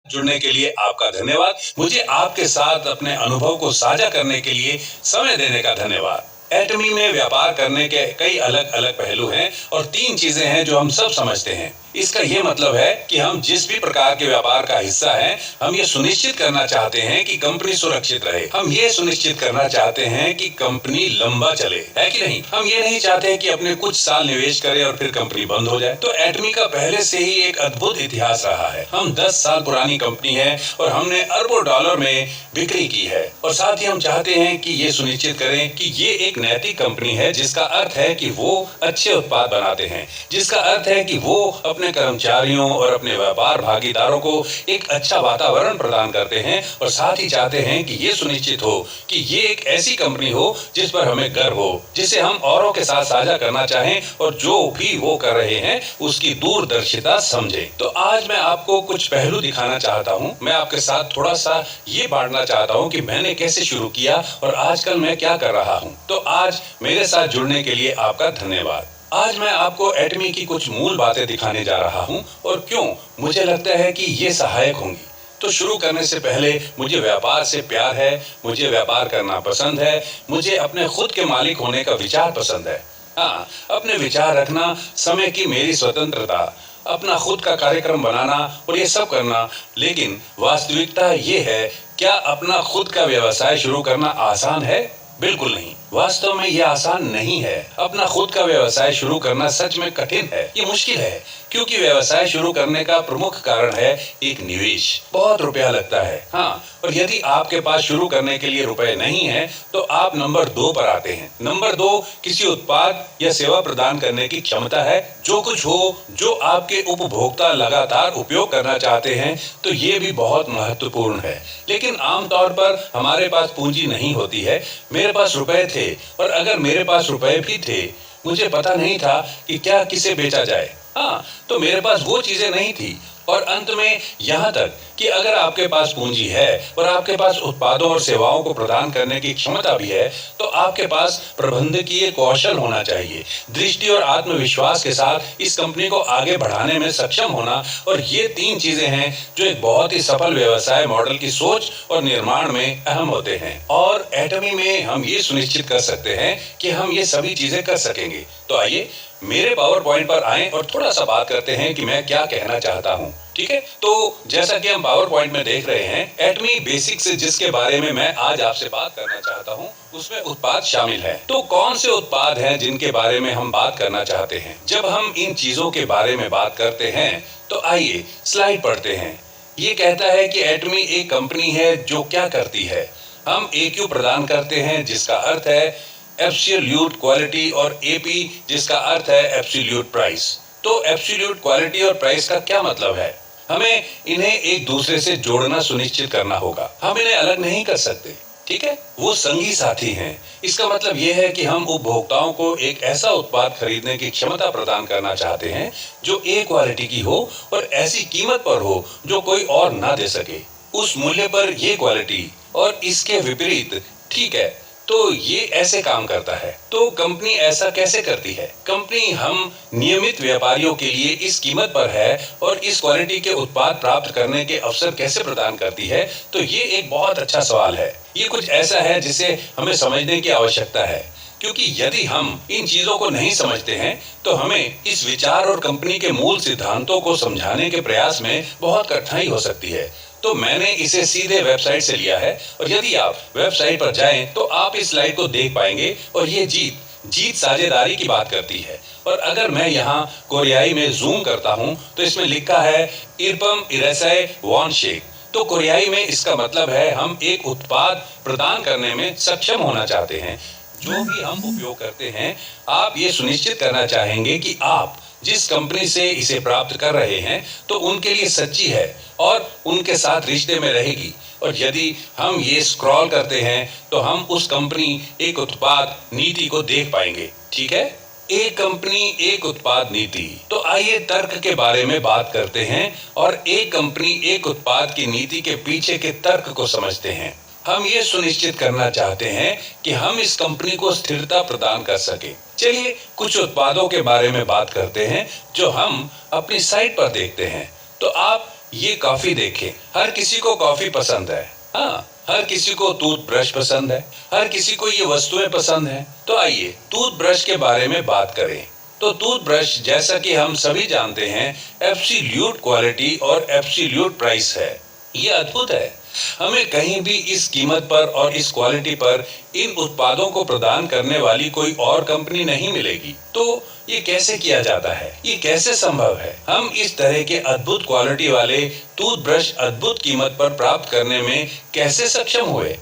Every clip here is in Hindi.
जुड़ने के लिए आपका धन्यवाद। मुझे आपके साथ अपने अनुभव को साझा करने के लिए समय देने का धन्यवाद। एटमी में व्यापार करने के कई अलग अलग पहलू हैं और 3 चीजें हैं जो हम सब समझते हैं। इसका यह मतलब है कि हम जिस भी प्रकार के व्यापार का हिस्सा हैं, हम ये सुनिश्चित करना चाहते हैं कि कंपनी सुरक्षित रहे। हम ये सुनिश्चित करना चाहते हैं कि कंपनी लंबा चले, है कि नहीं? हम ये नहीं चाहते कि अपने कुछ साल निवेश करें और फिर कंपनी बंद हो जाए। तो एटमी का पहले से ही एक अद्भुत इतिहास रहा है। हम 10 साल पुरानी कंपनी है और हमने अरबों डॉलर में बिक्री की है। और साथ ही हम चाहते हैं कि ये सुनिश्चित करें कि ये एक नैतिक कंपनी है, जिसका अर्थ है कि वो अच्छे उत्पाद बनाते हैं, जिसका अर्थ है कि वो अपने कर्मचारियों और अपने व्यापार भागीदारों को एक अच्छा वातावरण प्रदान करते हैं। और साथ ही चाहते हैं कि ये सुनिश्चित हो कि ये एक ऐसी कंपनी हो जिस पर हमें गर्व हो, जिसे हम औरों के साथ साझा करना चाहें और जो भी वो कर रहे हैं उसकी दूरदर्शिता समझें। तो आज मैं आपको कुछ पहलू दिखाना चाहता हूँ। मैं आपके साथ थोड़ा सा ये बांटना चाहता हूँ कि मैंने कैसे शुरू किया और आजकल मैं क्या कर रहा हूँ। तो आज मेरे साथ जुड़ने के लिए आपका धन्यवाद। आज मैं आपको एटमी की कुछ मूल बातें दिखाने जा रहा हूं और क्यों मुझे लगता है कि ये सहायक होंगी। तो शुरू करने से पहले मुझे व्यापार से प्यार है, मुझे व्यापार करना पसंद है, मुझे अपने खुद के मालिक होने का विचार पसंद है। हाँ, अपने विचार रखना, समय की मेरी स्वतंत्रता, अपना खुद का कार्यक्रम बनाना और ये सब करना। लेकिन वास्तविकता ये है, क्या अपना खुद का व्यवसाय शुरू करना आसान है? बिल्कुल नहीं। वास्तव में यह आसान नहीं है। अपना खुद का व्यवसाय शुरू करना सच में कठिन है, ये मुश्किल है, क्योंकि व्यवसाय शुरू करने का प्रमुख कारण है एक निवेश। बहुत रुपया लगता है। हाँ, और यदि आपके पास शुरू करने के लिए रुपए नहीं है तो आप नंबर 2 पर आते हैं। नंबर 2 किसी उत्पाद या सेवा प्रदान करने की क्षमता है। जो कुछ हो जो आपके उपभोक्ता लगातार उपयोग करना चाहते हैं, तो ये भी बहुत महत्वपूर्ण है। लेकिन आमतौर पर हमारे पास पूंजी नहीं होती है। मेरे पास रुपए थे और अगर मेरे पास रुपए भी थे, मुझे पता नहीं था कि क्या किसे बेचा जाए। हाँ, तो मेरे पास वो चीजें नहीं थी। और अंत में यहाँ तक कि अगर आपके पास पूंजी है और आपके पास उत्पादों और सेवाओं को प्रदान करने की क्षमता भी है, तो आपके पास प्रबंधकीय कौशल होना चाहिए, दृष्टि और आत्मविश्वास के साथ इस कंपनी को आगे बढ़ाने में सक्षम होना। और ये 3 चीजें हैं जो एक बहुत ही सफल व्यवसाय मॉडल की सोच और निर्माण में अहम होते हैं। और एटमी में हम ये सुनिश्चित कर सकते हैं कि हम ये सभी चीजें कर सकेंगे। तो आइए मेरे पावर पॉइंट पर आएं और थोड़ा सा बात करते हैं कि मैं क्या कहना चाहता हूं। ठीक है, तो जैसा कि हम पावर पॉइंट में देख रहे हैं, एटमी बेसिक्स जिसके बारे में मैं आज आपसे बात करना चाहता हूं, उसमें उत्पाद शामिल है। तो कौन से उत्पाद हैं जिनके बारे में हम बात करना चाहते हैं? जब हम इन चीजों के बारे में बात करते हैं तो आइए स्लाइड पढ़ते हैं। ये कहता है कि एटमी एक कंपनी है जो क्या करती है। हम AQ प्रदान करते हैं, जिसका अर्थ है एब्सोल्यूट क्वालिटी, और AP जिसका अर्थ है एब्सोल्यूट प्राइस। तो एब्सोल्यूट क्वालिटी और प्राइस का क्या मतलब है? हमें इन्हें एक दूसरे से जोड़ना सुनिश्चित करना होगा। हम इन्हें अलग नहीं कर सकते। ठीक है, वो संगी साथी हैं। इसका मतलब यह है कि हम उपभोक्ताओं को एक ऐसा उत्पाद खरीदने की क्षमता प्रदान करना चाहते हैं जो A क्वालिटी की हो और ऐसी कीमत पर हो जो कोई और ना दे सके। उस मूल्य पर ये क्वालिटी, और इसके विपरीत। ठीक है, तो ये ऐसे काम करता है। तो कंपनी ऐसा कैसे करती है? कंपनी हम नियमित व्यापारियों के लिए इस कीमत पर है और इस क्वालिटी के उत्पाद प्राप्त करने के अवसर कैसे प्रदान करती है? तो ये एक बहुत अच्छा सवाल है। ये कुछ ऐसा है जिसे हमें समझने की आवश्यकता है, क्योंकि यदि हम इन चीजों को नहीं समझते हैं तो हमें इस विचार और कंपनी के मूल सिद्धांतों को समझाने के प्रयास में बहुत कठिनाई हो सकती है। तो मैंने इसे सीधे वेबसाइट से लिया है, और यदि आप वेबसाइट पर जाएं तो आप इस स्लाइड को देख पाएंगे। और ये जीत साझेदारी की बात करती है। और अगर मैं यहाँ कोरियाई में जूम करता हूँ तो इसमें लिखा है इरपम इरेसाई वॉन शेक। तो कोरियाई में इसका मतलब है हम एक उत्पाद प्रदान करने में सक्षम होना चाहते हैं। जो भी हम उपयोग करते हैं, आप ये सुनिश्चित करना चाहेंगे कि आप जिस कंपनी से इसे प्राप्त कर रहे हैं तो उनके लिए सच्ची है और उनके साथ रिश्ते में रहेगी। और यदि हम ये स्क्रॉल करते हैं तो हम उस कंपनी एक उत्पाद नीति को देख पाएंगे। ठीक है, एक कंपनी एक उत्पाद नीति। तो आइए तर्क के बारे में बात करते हैं और एक कंपनी एक उत्पाद की नीति के पीछे के तर्क को समझते हैं। हम ये सुनिश्चित करना चाहते हैं कि हम इस कंपनी को स्थिरता प्रदान कर सके। चलिए कुछ उत्पादों के बारे में बात करते हैं जो हम अपनी साइट पर देखते हैं। तो आप ये कॉफी देखें, हर किसी को कॉफी पसंद है। हाँ, हर किसी को टूथब्रश पसंद है, हर किसी को ये वस्तुएं पसंद हैं। तो आइए टूथब्रश के बारे में बात करें। तो टूथब्रश, जैसा कि हम सभी जानते हैं, एब्सोल्यूट क्वालिटी और एब्सोल्यूट प्राइस है। ये अद्भुत है। हमें कहीं भी इस कीमत पर और इस क्वालिटी पर इन उत्पादों को प्रदान करने वाली कोई और कंपनी नहीं मिलेगी। तो ये कैसे किया जाता है, ये कैसे संभव है? हम इस तरह के अद्भुत क्वालिटी वाले टूथब्रश अद्भुत कीमत पर प्राप्त करने में कैसे सक्षम हुए?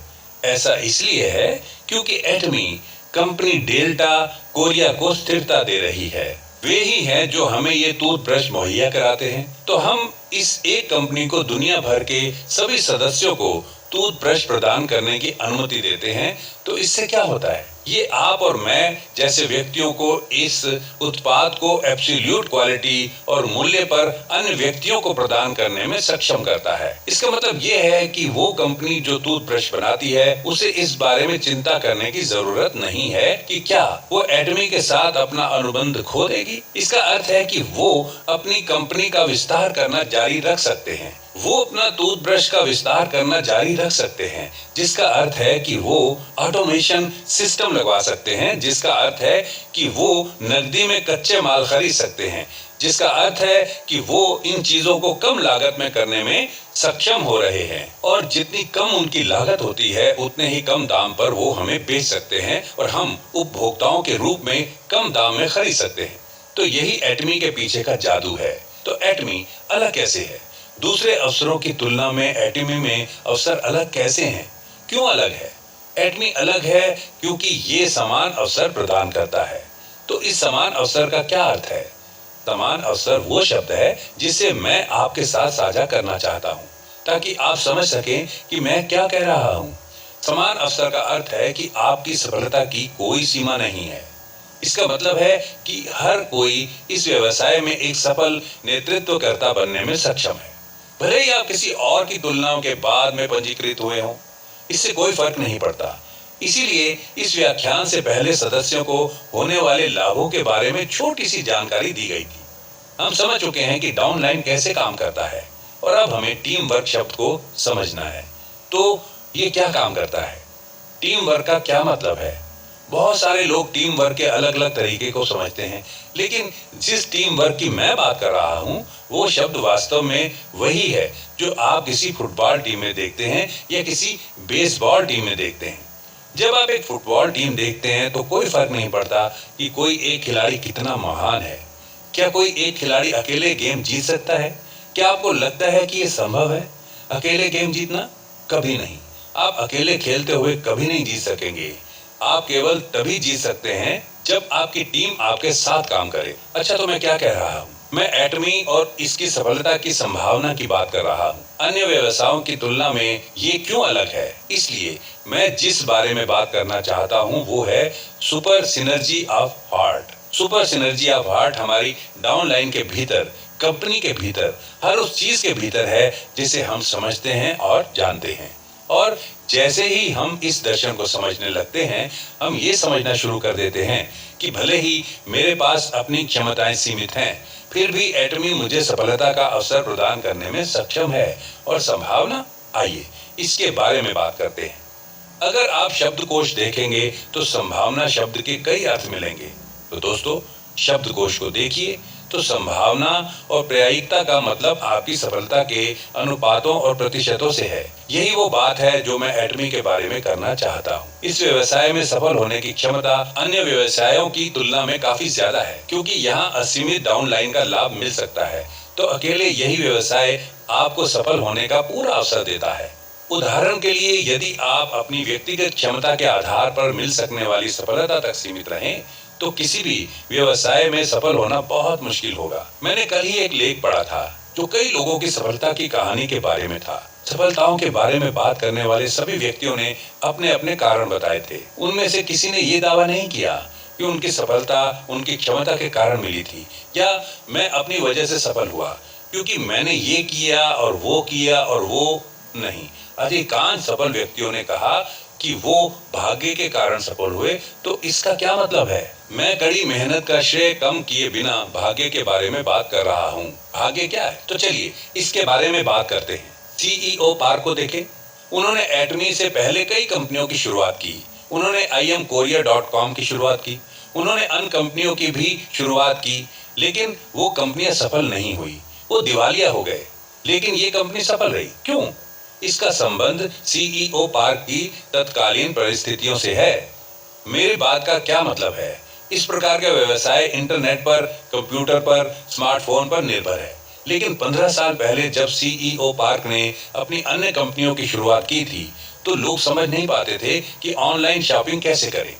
ऐसा इसलिए है क्योंकि एटमी कंपनी डेल्टा कोरिया को स्थिरता दे रही है। वे ही हैं जो हमें ये टूथब्रश मुहैया कराते हैं। तो हम इस एक कंपनी को दुनिया भर के सभी सदस्यों को टूथब्रश प्रदान करने की अनुमति देते हैं। तो इससे क्या होता है? ये आप और मैं जैसे व्यक्तियों को इस उत्पाद को एब्सोल्यूट क्वालिटी और मूल्य पर अन्य व्यक्तियों को प्रदान करने में सक्षम करता है। इसका मतलब ये है कि वो कंपनी जो टूथब्रश बनाती है, उसे इस बारे में चिंता करने की जरूरत नहीं है कि क्या वो एटमी के साथ अपना अनुबंध खो देगी। इसका अर्थ है कि वो अपनी कंपनी का विस्तार करना जारी रख सकते हैं। वो अपना टूथब्रश का विस्तार करना जारी रख सकते हैं, जिसका अर्थ है कि वो ऑटोमेशन सिस्टम लगवा सकते हैं, जिसका अर्थ है कि वो नकदी में कच्चे माल खरीद सकते हैं, जिसका अर्थ है कि वो इन चीजों को कम लागत में करने में सक्षम हो रहे हैं। और जितनी कम उनकी लागत होती है, उतने ही कम दाम पर वो हमें बेच सकते हैं और हम उपभोक्ताओं के रूप में कम दाम में खरीद सकते हैं। तो यही एटमी के पीछे का जादू है। तो एटमी अलग कैसे है? दूसरे अवसरों की तुलना में एटमी में अवसर अलग कैसे हैं? क्यों अलग है? एटमी अलग है क्योंकि ये समान अवसर प्रदान करता है। तो इस समान अवसर का क्या अर्थ है? समान अवसर वो शब्द है जिसे मैं आपके साथ साझा करना चाहता हूँ, ताकि आप समझ सकें कि मैं क्या कह रहा हूँ। समान अवसर का अर्थ है कि आपकी सफलता की कोई सीमा नहीं है। इसका मतलब है कि हर कोई इस व्यवसाय में एक सफल नेतृत्वकर्ता बनने में सक्षम है, भले ही आप किसी और की तुलनाओं के बाद में पंजीकृत हुए हों। इससे कोई फर्क नहीं पड़ता। इसीलिए इस व्याख्यान से पहले सदस्यों को होने वाले लाभों के बारे में छोटी सी जानकारी दी गई थी। हम समझ चुके हैं कि डाउनलाइन कैसे काम करता है और अब हमें टीम वर्क शब्द को समझना है। तो ये क्या काम करता है? टीम वर्क का क्या मतलब है? बहुत सारे लोग टीम वर्क के अलग अलग तरीके को समझते हैं, लेकिन जिस टीम वर्क की मैं बात कर रहा हूँ, वो शब्द वास्तव में वही है जो आप किसी फुटबॉल टीम में देखते हैं या किसी बेसबॉल टीम में देखते हैं। जब आप एक फुटबॉल टीम देखते हैं तो कोई फर्क नहीं पड़ता कि कोई एक खिलाड़ी कितना महान है। क्या कोई एक खिलाड़ी अकेले गेम जीत सकता है? क्या आपको लगता है कि ये संभव है, अकेले गेम जीतना? कभी नहीं। आप अकेले खेलते हुए कभी नहीं जीत सकेंगे। आप केवल तभी जीत सकते हैं जब आपकी टीम आपके साथ काम करे। अच्छा, तो मैं क्या कह रहा हूँ? मैं एटमी और इसकी सफलता की संभावना की बात कर रहा हूँ। अन्य व्यवसायों की तुलना में ये क्यों अलग है? इसलिए मैं जिस बारे में बात करना चाहता हूँ वो है super synergy of heart. Super synergy of heart हमारी डाउनलाइन के भीतर, कंपनी के भीतर, हर उस चीज के भीतर है जिसे हम समझते हैं और जानते हैं। और जैसे ही हम इस दर्शन को समझने लगते हैं, हम ये समझना शुरू कर देते हैं कि भले ही मेरे पास अपनी क्षमताएं सीमित हैं, फिर भी एटमी मुझे सफलता का अवसर प्रदान करने में सक्षम है। और संभावना, आइए इसके बारे में बात करते हैं। अगर आप शब्दकोश देखेंगे तो संभावना शब्द के कई अर्थ मिलेंगे। तो दोस्तों, शब्दकोश को देखिए तो संभावना और प्रायिकता का मतलब आपकी सफलता के अनुपातों और प्रतिशतों से है। यही वो बात है जो मैं एटमी के बारे में करना चाहता हूँ। इस व्यवसाय में सफल होने की क्षमता अन्य व्यवसायों की तुलना में काफी ज्यादा है, क्योंकि यहाँ असीमित डाउनलाइन का लाभ मिल सकता है। तो अकेले यही व्यवसाय आपको सफल होने का पूरा अवसर देता है। उदाहरण के लिए, यदि आप अपनी व्यक्तिगत क्षमता के आधार पर मिल सकने वाली सफलता तक सीमित रहें, तो किसी भी व्यवसाय में सफल होना बहुत मुश्किल होगा। मैंने कल ही एक लेख पढ़ा था जो कई लोगों की सफलता की कहानी के बारे में था। सफलताओं के बारे में बात करने वाले सभी व्यक्तियों ने अपने अपने कारण बताए थे। उनमें से किसी ने ये दावा नहीं किया कि उनकी सफलता उनकी क्षमता के कारण मिली थी, या मैं अपनी वजह से सफल हुआ क्योंकि मैंने ये किया और वो किया और वो नहीं। अधिकांश सफल व्यक्तियों ने कहा कि वो भाग्य के कारण सफल हुए, तो इसका क्या मतलब है? मैं कड़ी मेहनत का श्रेय कम किए बिना भाग्य के बारे में बात कर रहा हूँ। भाग्य क्या है? तो चलिए इसके बारे में बात करते हैं। सीईओ पार्क को देखें। उन्होंने एटमी से पहले कई कंपनियों की शुरुआत की। उन्होंने imkorea.com की शुरुआत की। उन्होंने अन्य कंपनियों की भी शुरुआत की, लेकिन वो कंपनियां सफल नहीं हुई, वो दिवालिया हो गए। लेकिन ये कंपनी सफल रही, क्यों? इसका संबंध सीईओ पार्क की तत्कालीन परिस्थितियों से है। मेरी बात का क्या मतलब है? इस प्रकार का व्यवसाय इंटरनेट पर, कंप्यूटर पर, स्मार्टफोन पर निर्भर है। लेकिन 15 साल पहले जब सीईओ पार्क ने अपनी अन्य कंपनियों की शुरुआत की थी, तो लोग समझ नहीं पाते थे कि ऑनलाइन शॉपिंग कैसे करें।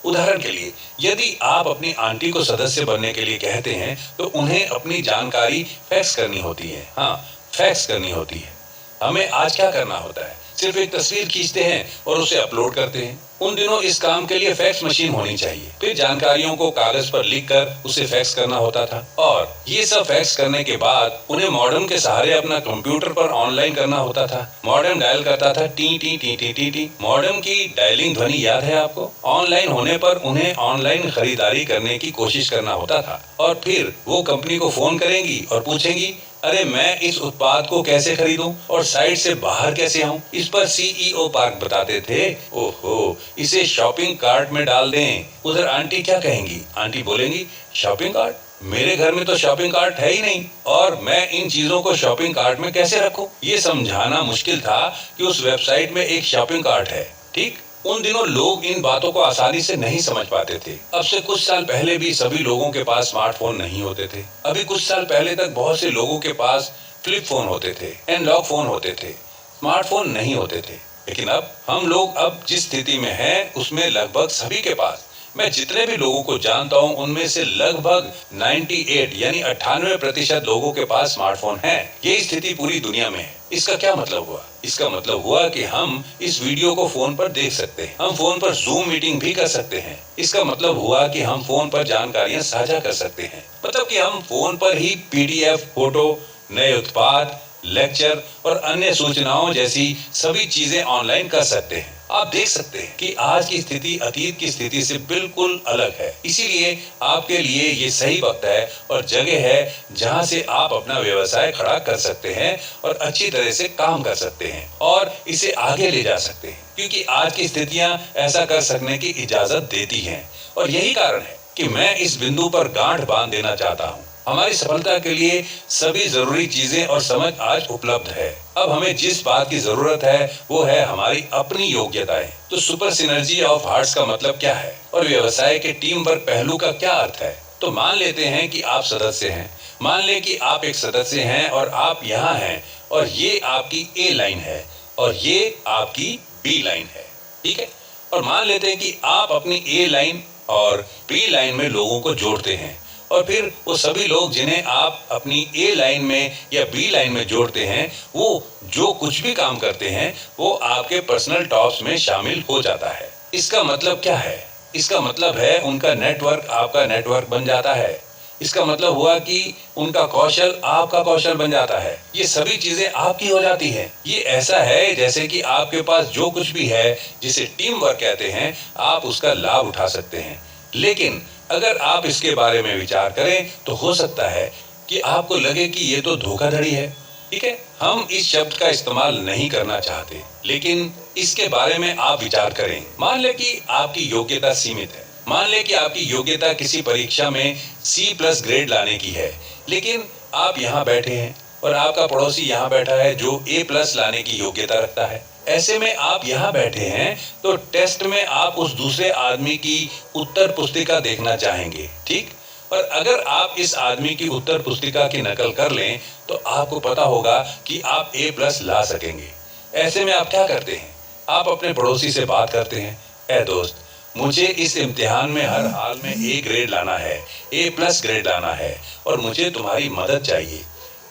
उदाहरण के लिए, यदि आप अपनी आंटी को सदस्य बनने के लिए कहते हैं, तो उन्हें अपनी जानकारी फैक्स करनी होती है। हाँ, फैक्स करनी होती है। हमें आज क्या करना होता है? सिर्फ एक तस्वीर खींचते हैं और उसे अपलोड करते हैं। उन दिनों इस काम के लिए फैक्स मशीन होनी चाहिए। फिर जानकारियों को कागज पर लिखकर उसे फैक्स करना होता था, और ये सब फैक्स करने के बाद उन्हें मॉडेम के सहारे अपना कंप्यूटर पर ऑनलाइन करना होता था। मॉडेम डायल करता था T T T T T T. Modem की डायलिंग ध्वनि याद है आपको? ऑनलाइन होने पर उन्हें ऑनलाइन खरीदारी करने की कोशिश करना होता था, और फिर वो कंपनी को फोन करेंगी और पूछेंगी, अरे मैं इस उत्पाद को कैसे खरीदूं और साइट से बाहर कैसे आऊं? इस पर सीईओ पार्क बताते थे, ओहो, इसे शॉपिंग कार्ट में डाल दें। उधर आंटी क्या कहेंगी? आंटी बोलेंगी, शॉपिंग कार्ट? मेरे घर में तो शॉपिंग कार्ट है ही नहीं, और मैं इन चीजों को शॉपिंग कार्ट में कैसे रखूं? ये समझाना मुश्किल था कि उस वेबसाइट में एक शॉपिंग कार्ट है। ठीक, उन दिनों लोग इन बातों को आसानी से नहीं समझ पाते थे। अब से कुछ साल पहले भी सभी लोगों के पास स्मार्टफोन नहीं होते थे। अभी कुछ साल पहले तक बहुत से लोगों के पास फ्लिप फोन होते थे, एनालॉग फोन होते थे, स्मार्टफोन नहीं होते थे। लेकिन अब हम लोग अब जिस स्थिति में हैं, उसमें लगभग सभी के पास, मैं जितने भी लोगों को जानता हूं, उनमें से लगभग 98 यानी 98% लोगों के पास स्मार्टफोन है। यही स्थिति पूरी दुनिया में है। इसका क्या मतलब हुआ? इसका मतलब हुआ कि हम इस वीडियो को फोन पर देख सकते हैं। हम फोन पर जूम मीटिंग भी कर सकते हैं। इसका मतलब हुआ कि हम फोन पर जानकारियां साझा कर सकते हैं। मतलब कि हम फोन पर ही पीडीएफ, फोटो, नए उत्पाद, लेक्चर और अन्य सूचनाओं जैसी सभी चीजें ऑनलाइन कर सकते हैं। आप देख सकते हैं कि आज की स्थिति अतीत की स्थिति से बिल्कुल अलग है। इसीलिए आपके लिए ये सही वक्त है और जगह है जहां से आप अपना व्यवसाय खड़ा कर सकते हैं और अच्छी तरह से काम कर सकते हैं और इसे आगे ले जा सकते हैं, क्योंकि आज की स्थितियां ऐसा कर सकने की इजाजत देती हैं। और यही कारण है कि मैं इस बिंदु पर गांठ बांध देना चाहता हूं। हमारी सफलता के लिए सभी जरूरी चीजें और समझ आज उपलब्ध है। अब हमें जिस बात की जरूरत है वो है हमारी अपनी योग्यताएं। तो सुपर सिनर्जी ऑफ हार्ट्स का मतलब क्या है और व्यवसाय के टीम वर्क पहलू का क्या अर्थ है? तो मान लेते हैं कि आप सदस्य हैं। मान लें कि आप एक सदस्य हैं और आप यहाँ हैं, और ये आपकी ए लाइन है और ये आपकी बी लाइन है, ठीक है? और मान लेते हैं कि आप अपनी ए लाइन और बी लाइन में लोगों को जोड़ते हैं, और फिर वो सभी लोग जिन्हें आप अपनी ए लाइन में या बी लाइन में जोड़ते हैं, वो जो कुछ भी काम करते हैं वो आपके पर्सनल टॉप्स में शामिल हो जाता है। इसका मतलब क्या है? इसका मतलब है उनका नेटवर्क आपका नेटवर्क बन जाता है। इसका मतलब हुआ कि उनका कौशल आपका कौशल बन जाता है। ये सभी चीजें आपकी हो जाती हैं। ये ऐसा है जैसे कि आपके पास जो कुछ भी है, जिसे टीम वर्क कहते हैं, आप उसका लाभ उठा सकते हैं। लेकिन अगर आप इसके बारे में विचार करें तो हो सकता है कि आपको लगे कि ये तो धोखाधड़ी है। ठीक है, हम इस शब्द का इस्तेमाल नहीं करना चाहते, लेकिन इसके बारे में आप विचार करें। मान लें कि आपकी योग्यता सीमित है। मान लें कि आपकी योग्यता किसी परीक्षा में C+ ग्रेड लाने की है, लेकिन आप यहाँ बैठे हैं और आपका पड़ोसी यहाँ बैठा है जो A+ लाने की योग्यता रखता है। ऐसे में आप यहाँ बैठे हैं तो टेस्ट में आप उस दूसरे आदमी की उत्तर पुस्तिका देखना चाहेंगे, ठीक? और अगर आप इस आदमी की उत्तर पुस्तिका की नकल कर लें तो आपको पता होगा कि आप A+ ला सकेंगे। ऐसे में आप क्या करते हैं? आप अपने पड़ोसी से बात करते हैं, ए दोस्त, मुझे इस इम्तिहान में हर हाल में A ग्रेड लाना है, A+ ग्रेड लाना है, और मुझे तुम्हारी मदद चाहिए।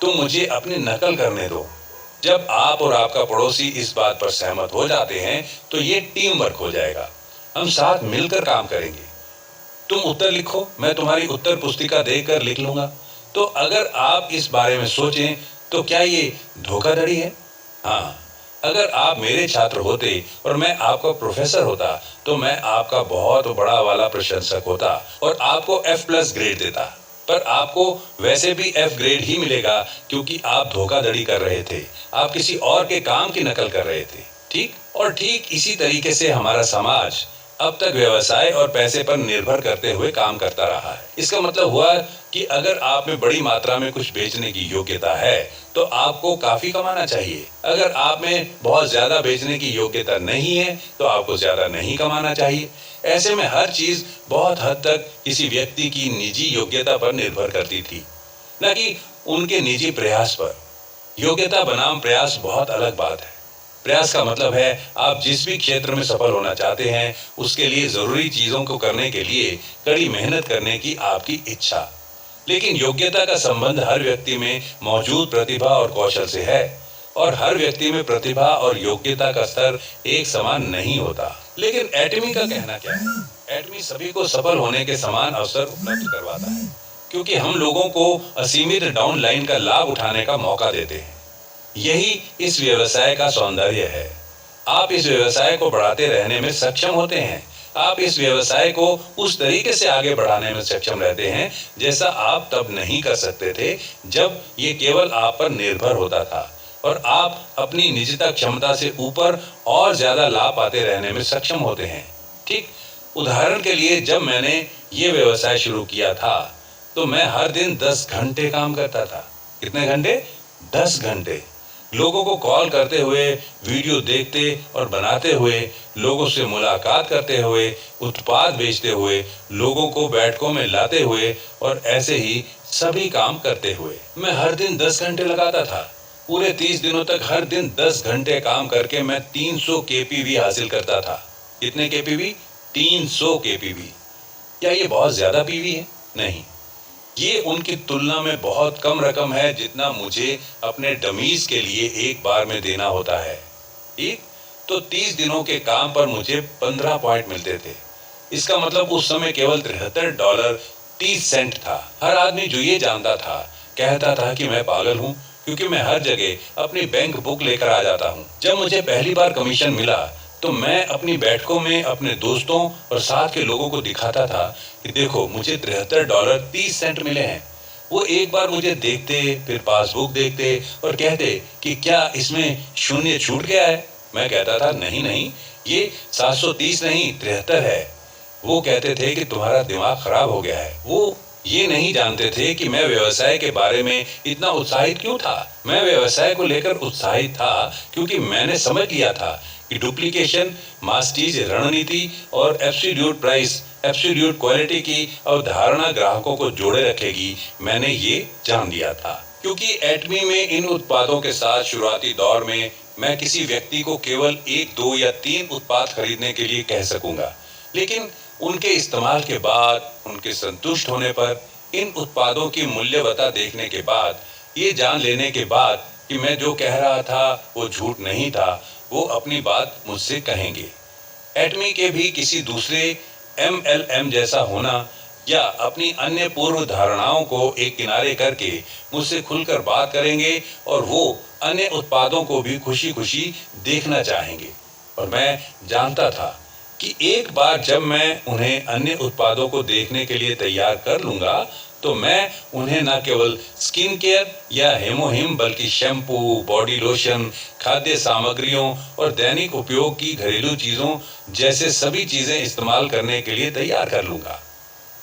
तुम मुझे अपनी नकल करने दो। जब आप और आपका पड़ोसी इस बात पर सहमत हो जाते हैं तो ये टीम वर्क हो जाएगा। हम साथ मिलकर काम करेंगे। तुम उत्तर लिखो, मैं तुम्हारी उत्तर पुस्तिका देखकर लिख लूंगा। तो अगर आप इस बारे में सोचें तो क्या ये धोखाधड़ी है? हाँ, अगर आप मेरे छात्र होते और मैं आपका प्रोफेसर होता तो मैं आपका बहुत बड़ा वाला प्रशंसक होता और आपको F+ ग्रेड देता। पर आपको वैसे भी F ग्रेड ही मिलेगा क्योंकि आप धोखाधड़ी कर रहे थे, आप किसी और के काम की नकल कर रहे थे। ठीक, और ठीक इसी तरीके से हमारा समाज अब तक व्यवसाय और पैसे पर निर्भर करते हुए काम करता रहा है। इसका मतलब हुआ कि अगर आप में बड़ी मात्रा में कुछ बेचने की योग्यता है तो आपको काफी कमाना चाहिए। अगर आप में बहुत ज्यादा बेचने की योग्यता नहीं है तो आपको ज्यादा नहीं कमाना चाहिए। ऐसे में हर चीज बहुत हद तक किसी व्यक्ति की निजी योग्यता पर निर्भर करती थी, न कि उनके निजी प्रयास पर। योग्यता बनाम प्रयास बहुत अलग बात है। प्रयास का मतलब है आप जिस भी क्षेत्र में सफल होना चाहते हैं उसके लिए जरूरी चीजों को करने के लिए कड़ी मेहनत करने की आपकी इच्छा। लेकिन योग्यता का संबंध हर व्यक्ति में मौजूद प्रतिभा और कौशल से है, और हर व्यक्ति में प्रतिभा और योग्यता का स्तर एक समान नहीं होता। लेकिन एटमी का कहना क्या है? एटमी सभी को सफल होने के समान अवसर उपलब्ध करवाता है, क्योंकि हम लोगों को असीमित डाउनलाइन का लाभ उठाने का मौका देते हैं। यही इस व्यवसाय का सौंदर्य है। आप इस व्यवसाय को बढ़ाते रहने में सक्षम होते हैं। आप इस व्यवसाय को उस तरीके से आगे बढ़ाने में सक्षम रहते हैं जैसा आप तब नहीं कर सकते थे जब ये केवल आप पर निर्भर होता था, और आप अपनी निजता क्षमता से ऊपर और ज्यादा लाभ पाते रहने में सक्षम होते हैं। ठीक, उदाहरण के लिए जब मैंने ये व्यवसाय शुरू किया था तो मैं हर दिन 10 घंटे काम करता था। कितने घंटे? 10 घंटे। लोगों को कॉल करते हुए, वीडियो देखते और बनाते हुए, लोगों से मुलाकात करते हुए, उत्पाद बेचते हुए, लोगों को बैठकों में लाते हुए और ऐसे ही सभी काम करते हुए मैं हर दिन 10 घंटे लगाता था। पूरे 30 दिनों तक हर दिन 10 घंटे काम करके मैं 300 KPV हासिल करता था। कितने KPV? 300 KPV। क्या ये बहुत ज्यादा PV है? नहीं, ये उनकी तुलना में बहुत कम रकम है जितना मुझे अपने डमीज के लिए एक बार में देना होता है। ठीक, तो 30 दिनों के काम पर मुझे 15 पॉइंट मिलते थे। इसका मतलब उस समय केवल $73.30 था। हर आदमी जो ये जानता था कहता था कि मैं पागल हूँ, क्योंकि मैं हर जगह अपनी बैंक बुक लेकर आ जाता हूँ। जब मुझे पहली बार कमीशन मिला तो मैं अपनी बैठकों में अपने दोस्तों और साथ के लोगों को दिखाता था कि देखो मुझे $73.30 मिले हैं। वो एक बार मुझे देखते, फिर पासबुक देखते और कहते कि क्या इसमें शून्य छूट गया है? मैं कहता था नहीं नहीं, ये 730 नहीं 73 है। वो कहते थे कि तुम्हारा दिमाग खराब हो गया है। वो ये नहीं जानते थे कि मैं व्यवसाय के बारे में इतना उत्साहित क्यों था। मैं व्यवसाय को लेकर उत्साहित था क्योंकि मैंने समझ लिया था कि डुप्लीकेशन, मास्टीज रणनीति और एब्सोल्यूट प्राइस, एब्सोल्यूट क्वालिटी की अवधारणा ग्राहकों को जोड़े रखेगी। मैंने ये जान लिया था, क्योंकि एटमी में इन उत्पादों के साथ शुरुआती दौर में मैं किसी व्यक्ति को केवल 1, 2 या 3 उत्पाद खरीदने के लिए कह सकूंगा, लेकिन उनके इस्तेमाल के बाद, उनके संतुष्ट होने पर, इन उत्पादों की मूल्यवता देखने के बाद, ये जान लेने के बाद कि मैं जो कह रहा था वो झूठ नहीं था, वो अपनी बात मुझसे कहेंगे। एटमी के भी किसी दूसरे MLM जैसा होना या अपनी अन्य पूर्व धारणाओं को एक किनारे करके मुझसे खुलकर बात करेंगे और वो अन्य उत्पादों को भी खुशी खुशी देखना चाहेंगे। और मैं जानता था कि एक बार जब मैं उन्हें अन्य उत्पादों को देखने के लिए तैयार कर लूंगा तो मैं उन्हें न केवल स्किन केयर या हेमोहिम बल्कि शैम्पू, बॉडी लोशन, खाद्य सामग्रियों और दैनिक उपयोग की घरेलू चीजों जैसे सभी चीजें इस्तेमाल करने के लिए तैयार कर लूंगा।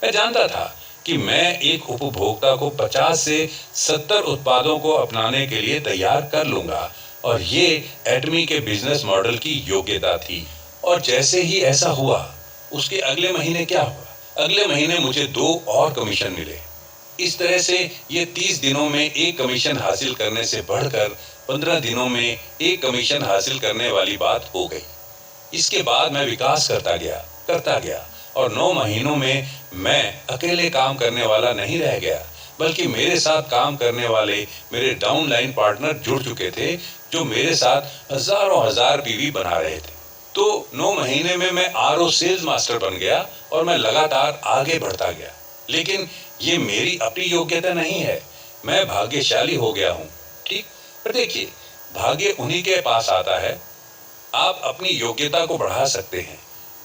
मैं जानता था कि मैं एक उपभोक्ता को 50 से 70 उत्पादों को अपनाने के लिए तैयार कर लूंगा, और ये एटमी के बिजनेस मॉडल की योग्यता थी। और जैसे ही ऐसा हुआ, उसके अगले महीने क्या हुआ? अगले महीने मुझे 2 और कमीशन मिले। इस तरह से ये 30 दिनों में एक कमीशन हासिल करने से बढ़कर 15 दिनों में एक कमीशन हासिल करने वाली बात हो गई। इसके बाद मैं विकास करता गया और 9 महीनों में मैं अकेले काम करने वाला नहीं रह गया, बल्कि मेरे साथ काम करने वाले मेरे डाउनलाइन पार्टनर जुड़ चुके थे जो मेरे साथ हजारों हजार PV बना रहे थे। तो 9 महीने में मैं RO सेल्स मास्टर बन गया और मैं लगातार आगे बढ़ता गया। लेकिन ये मेरी अपनी योग्यता नहीं है, मैं भाग्यशाली हो गया हूँ। ठीक, पर देखिए, भाग्य उन्हीं के पास आता है। आप अपनी योग्यता को बढ़ा सकते हैं।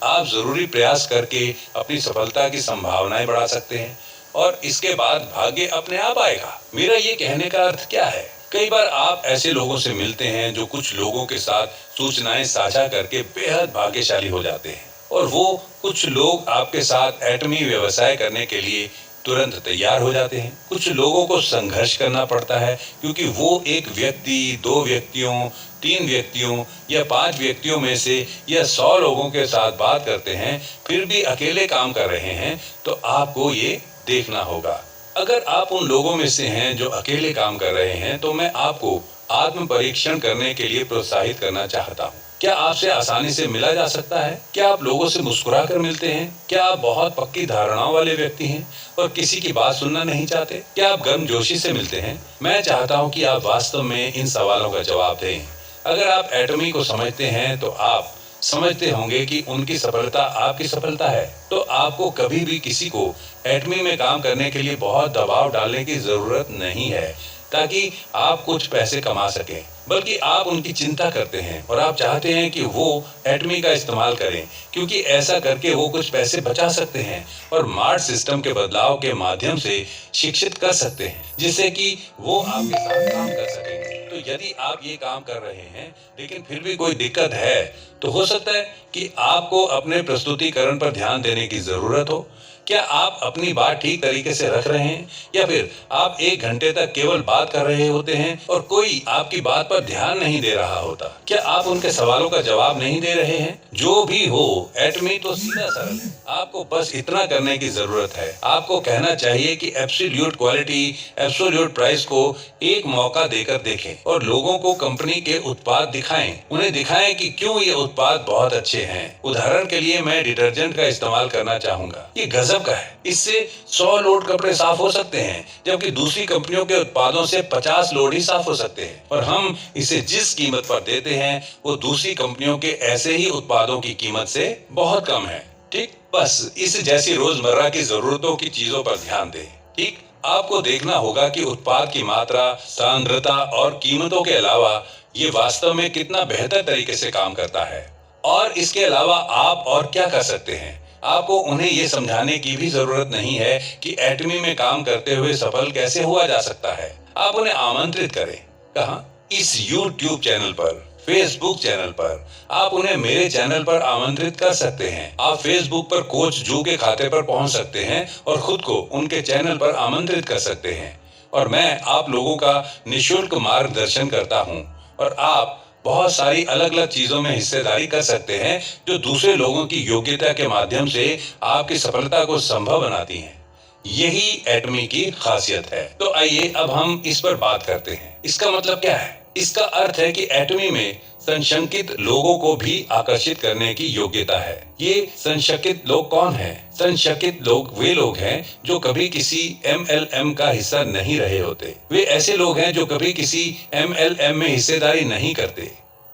आप जरूरी प्रयास करके अपनी सफलता की संभावनाएं बढ़ा सकते हैं और इसके बाद भाग्य अपने आप आएगा। मेरा ये कहने का अर्थ क्या है? कई बार आप ऐसे लोगों से मिलते हैं जो कुछ लोगों के साथ सूचनाएं साझा करके बेहद भाग्यशाली हो जाते हैं और वो कुछ लोग आपके साथ एटमी व्यवसाय करने के लिए तुरंत तैयार हो जाते हैं। कुछ लोगों को संघर्ष करना पड़ता है क्योंकि वो एक व्यक्ति, 2 व्यक्तियों, 3 व्यक्तियों या 5 व्यक्तियों में से या 100 लोगों के साथ बात करते हैं, फिर भी अकेले काम कर रहे हैं। तो आपको ये देखना होगा। अगर आप उन लोगों में से हैं जो अकेले काम कर रहे हैं, तो मैं आपको आत्म परीक्षण करने के लिए प्रोत्साहित करना चाहता हूँ। क्या आपसे आसानी से मिला जा सकता है? क्या आप लोगों से मुस्कुरा कर मिलते हैं? क्या आप बहुत पक्की धारणाओं वाले व्यक्ति हैं और किसी की बात सुनना नहीं चाहते? क्या आप गर्मजोशी से मिलते हैं? मैं चाहता हूं कि आप वास्तव में इन सवालों का जवाब दें। अगर आप एटमी को समझते हैं तो आप समझते होंगे कि उनकी सफलता आपकी सफलता है। तो आपको कभी भी किसी को एटमी में काम करने के लिए बहुत दबाव डालने की जरूरत नहीं है ताकि आप कुछ पैसे कमा सकें, बल्कि आप उनकी चिंता करते हैं और आप चाहते हैं कि वो एटमी का इस्तेमाल करें क्योंकि ऐसा करके वो कुछ पैसे बचा सकते हैं और मार्ट सिस्टम के बदलाव के माध्यम से शिक्षित कर सकते हैं जिससे कि वो आपके साथ काम कर सकेंगे। तो यदि आप ये काम कर रहे हैं लेकिन फिर भी कोई दिक्कत है, तो हो सकता है कि आपको अपने प्रस्तुतिकरण पर ध्यान देने की जरूरत हो। क्या आप अपनी बात ठीक तरीके से रख रहे हैं या फिर आप 1 घंटे तक केवल बात कर रहे होते हैं और कोई आपकी बात पर ध्यान नहीं दे रहा होता? क्या आप उनके सवालों का जवाब नहीं दे रहे हैं? जो भी हो, एटमी तो सीधा सरल है। आपको बस इतना करने की जरूरत है। आपको कहना चाहिए कि एब्सोल्यूट क्वालिटी, एब्सोल्यूट प्राइस को एक मौका देकर देखें और लोगों को कंपनी के उत्पाद दिखाएं। उन्हें दिखाएं कि क्यों ये उत्पाद बहुत अच्छे हैं। उदाहरण के लिए मैं डिटर्जेंट का इस्तेमाल करना चाहूंगा। ये गजब का है। इससे 100 लोड कपड़े साफ हो सकते हैं, जबकि दूसरी कंपनियों के उत्पादों से 50 लोड ही साफ हो सकते हैं। और हम इसे जिस कीमत पर देते हैं वो दूसरी कंपनियों के ऐसे ही उत्पादों की कीमत से बहुत कम है। ठीक, बस इस जैसी रोजमर्रा की जरूरतों की चीजों पर ध्यान दें। ठीक, आपको देखना होगा कि उत्पाद की मात्रा, सांद्रता और कीमतों के अलावा ये वास्तव में कितना बेहतर तरीके से काम करता है। और इसके अलावा आप और क्या कर सकते हैं? आपको उन्हें यह समझाने की भी जरूरत नहीं है कि एटमी में काम करते हुए सफल कैसे हुआ जा सकता है। आप उन्हें आमंत्रित करें। कहां? इस YouTube चैनल पर, फेसबुक चैनल पर। आप उन्हें मेरे चैनल पर आमंत्रित कर सकते हैं। आप फेसबुक पर कोच जू के खाते पर पहुंच सकते हैं और खुद को उनके चैनल पर आमंत्रित कर सकते हैं। और मैं आप लोगों का निःशुल्क मार्गदर्शन करता हूं और आप बहुत सारी अलग अलग चीजों में हिस्सेदारी कर सकते हैं जो दूसरे लोगों की योग्यता के माध्यम से आपकी सफलता को संभव बनाती हैं। यही एटमी की खासियत है। तो आइए अब हम इस पर बात करते हैं। इसका मतलब क्या है? इसका अर्थ है कि एटमी में संशंकित लोगों को भी आकर्षित करने की योग्यता है। ये संशंकित लोग कौन हैं? संशंकित लोग वे लोग हैं जो कभी किसी MLM का हिस्सा नहीं रहे होते। वे ऐसे लोग हैं जो कभी किसी MLM में हिस्सेदारी नहीं करते।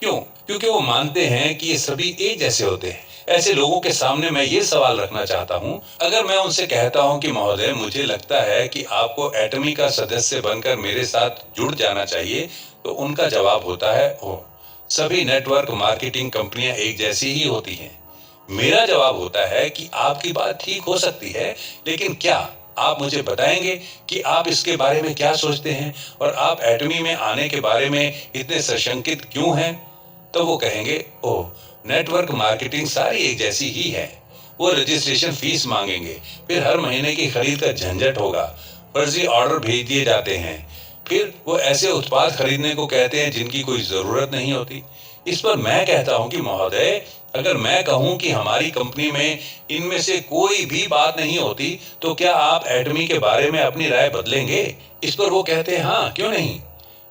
क्यों? क्योंकि वो मानते हैं कि ये सभी एक जैसे होते हैं। ऐसे लोगों के सामने मैं ये सवाल रखना चाहता हूँ, अगर मैं उनसे कहता हूँ कि महोदय, मुझे लगता है कि आपको एटमी का सदस्य बनकर मेरे साथ जुड़ जाना चाहिए, तो उनका जवाब होता है, ओह, सभी नेटवर्क मार्केटिंग कंपनियां एक जैसी ही होती हैं। मेरा जवाब होता है कि आपकी बात ठीक हो सकती है, लेकिन क्या आप मुझे बताएंगे कि आप इसके बारे में क्या सोचते हैं और आप एटमी में आने के बारे में इतने सशंकित क्यों हैं? तो वो कहेंगे, ओह, नेटवर्क मार्केटिंग सारी एक जैसी ही है। वो रजिस्ट्रेशन फीस मांगेंगे, फिर हर महीने की खरीद का झंझट होगा, फर्जी ऑर्डर भेज दिए जाते हैं, फिर वो ऐसे उत्पाद खरीदने को कहते हैं जिनकी कोई जरूरत नहीं होती। इस पर मैं कहता हूं कि महोदय, अगर मैं कहूं कि हमारी कंपनी में इनमें से कोई भी बात नहीं होती, तो क्या आप एटमी के बारे में अपनी राय बदलेंगे? इस पर वो कहते हैं, हाँ, क्यों नहीं।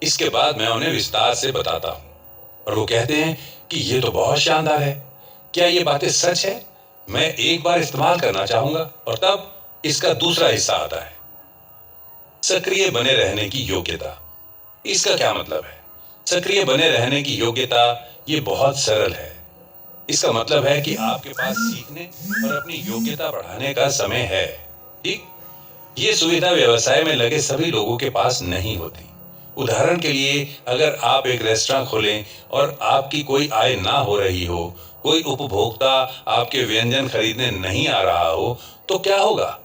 इसके बाद मैं उन्हें विस्तार से बताता हूँ और वो कहते हैं कि ये तो बहुत शानदार है। क्या ये बातें सच है? मैं एक बार इस्तेमाल करना चाहूंगा। और तब इसका दूसरा हिस्सा आता है, सक्रिय बने रहने की योग्यता। इसका क्या मतलब है? सक्रिय बने रहने की योग्यता ये बहुत सरल है। इसका मतलब है कि आपके पास सीखने और अपनी योग्यता बढ़ाने का समय है। ठीक, ये सुविधा व्यवसाय में लगे सभी लोगों के पास नहीं होती। उदाहरण के लिए अगर आप एक रेस्टोरेंट खोलें और आपकी कोई आय ना हो रही हो, कोई उपभोक्ता आपके व्यंजन खरीदने नहीं आ रहा हो, तो क्या होगा?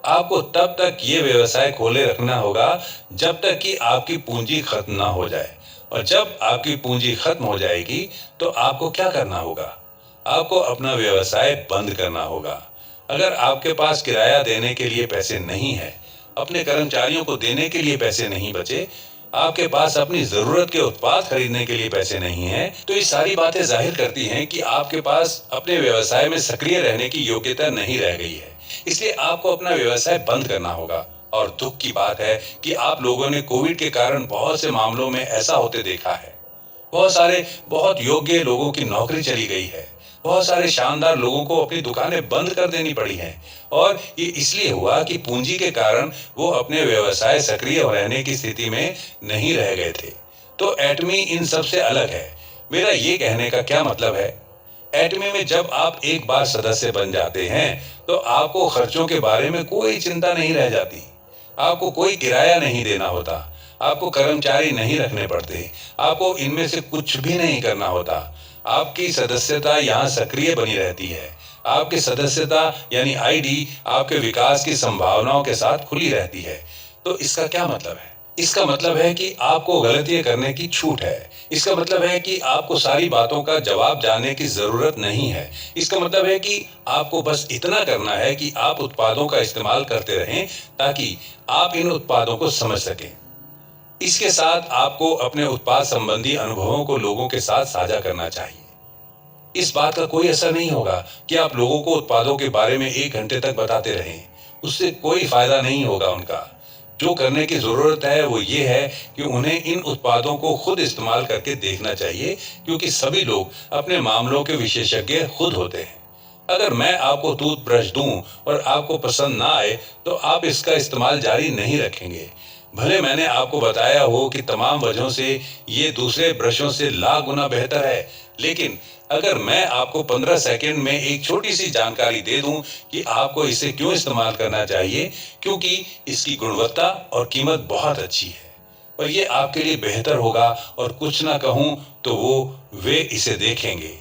आपको तब तक ये व्यवसाय खोले रखना होगा जब तक कि आपकी पूंजी खत्म ना हो जाए। और जब आपकी पूंजी खत्म हो जाएगी तो आपको क्या करना होगा? आपको अपना व्यवसाय बंद करना होगा। अगर आपके पास किराया देने के लिए पैसे नहीं है, अपने कर्मचारियों को देने के लिए पैसे नहीं बचे, आपके पास अपनी जरूरत के उत्पाद खरीदने के लिए पैसे नहीं है, तो ये सारी बातें जाहिर करती हैं कि आपके पास अपने व्यवसाय में सक्रिय रहने की योग्यता नहीं रह गई है। इसलिए आपको अपना व्यवसाय बंद करना होगा। और दुख की बात है कि आप लोगों ने कोविड के कारण बहुत से मामलों में ऐसा होते देखा है। बहुत सारे बहुत योग्य लोगों की नौकरी चली गई है। बहुत सारे शानदार लोगों को अपनी दुकानें बंद कर देनी पड़ी हैं। और ये इसलिए हुआ कि पूंजी के कारण वो अपने व्यवसाय सक्रिय रहने की स्थिति में नहीं रह गए थे। तो एटमी इन सब से अलग है। मेरा ये कहने का क्या मतलब है? एटमी में जब आप एक बार सदस्य बन जाते हैं तो आपको खर्चों के बारे में कोई चिंता नहीं रह जाती। आपको कोई किराया नहीं देना होता, आपको कर्मचारी नहीं रखने पड़ते, आपको इनमें से कुछ भी नहीं करना होता। आपकी सदस्यता यहाँ सक्रिय बनी रहती है। आपकी सदस्यता यानी आईडी आपके विकास की संभावनाओं के साथ खुली रहती है। तो इसका क्या मतलब है? इसका मतलब है कि आपको गलतियां करने की छूट है। इसका मतलब है कि आपको सारी बातों का जवाब जानने की जरूरत नहीं है। इसका मतलब है कि आपको बस इतना करना है कि आप उत्पादों का इस्तेमाल करते रहें ताकि आप इन उत्पादों को समझ सकें। इसके साथ आपको अपने उत्पाद संबंधी अनुभवों को लोगों के साथ साझा करना चाहिए। इस बात का कोई असर नहीं होगा कि आप लोगों को उत्पादों के बारे में 1 घंटे तक बताते रहें। उससे कोई फायदा नहीं होगा उनका। जो करने की जरूरत है वो ये है कि उन्हें इन उत्पादों को खुद इस्तेमाल करके देखना चाहिए, क्योंकि सभी लोग अपने मामलों के विशेषज्ञ खुद होते हैं। अगर मैं आपको टूथब्रश दूं और आपको पसंद ना आए तो आप इसका इस्तेमाल जारी नहीं रखेंगे। भले मैंने आपको बताया हो कि तमाम वजहों से ये दूसरे ब्रशों से लाख गुना बेहतर है, लेकिन अगर मैं आपको 15 सेकंड में एक छोटी सी जानकारी दे दूं कि आपको इसे क्यों इस्तेमाल करना चाहिए, क्योंकि इसकी गुणवत्ता और कीमत बहुत अच्छी है और ये आपके लिए बेहतर होगा, और कुछ ना कहूं तो वे इसे देखेंगे,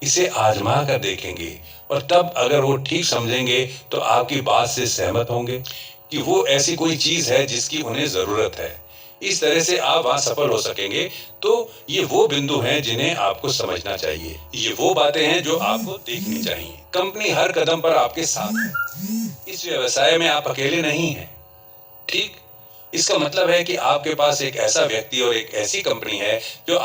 इसे आजमा कर देखेंगे, और तब अगर वो ठीक समझेंगे तो आपकी बात से सहमत होंगे कि वो ऐसी कोई चीज है जिसकी उन्हें जरूरत है। इस तरह से आप वहां सफल हो सकेंगे। तो ये वो बिंदु हैं जिन्हें आपको समझना चाहिए। ये वो बातें हैं जो आपको देखनी चाहिए। कंपनी हर कदम पर आपके साथ है। इस व्यवसाय में आप अकेले नहीं हैं। ठीक, इसका मतलब है कि आपके पास एक ऐसा व्यक्ति और एक ऐसी कंपनी है जो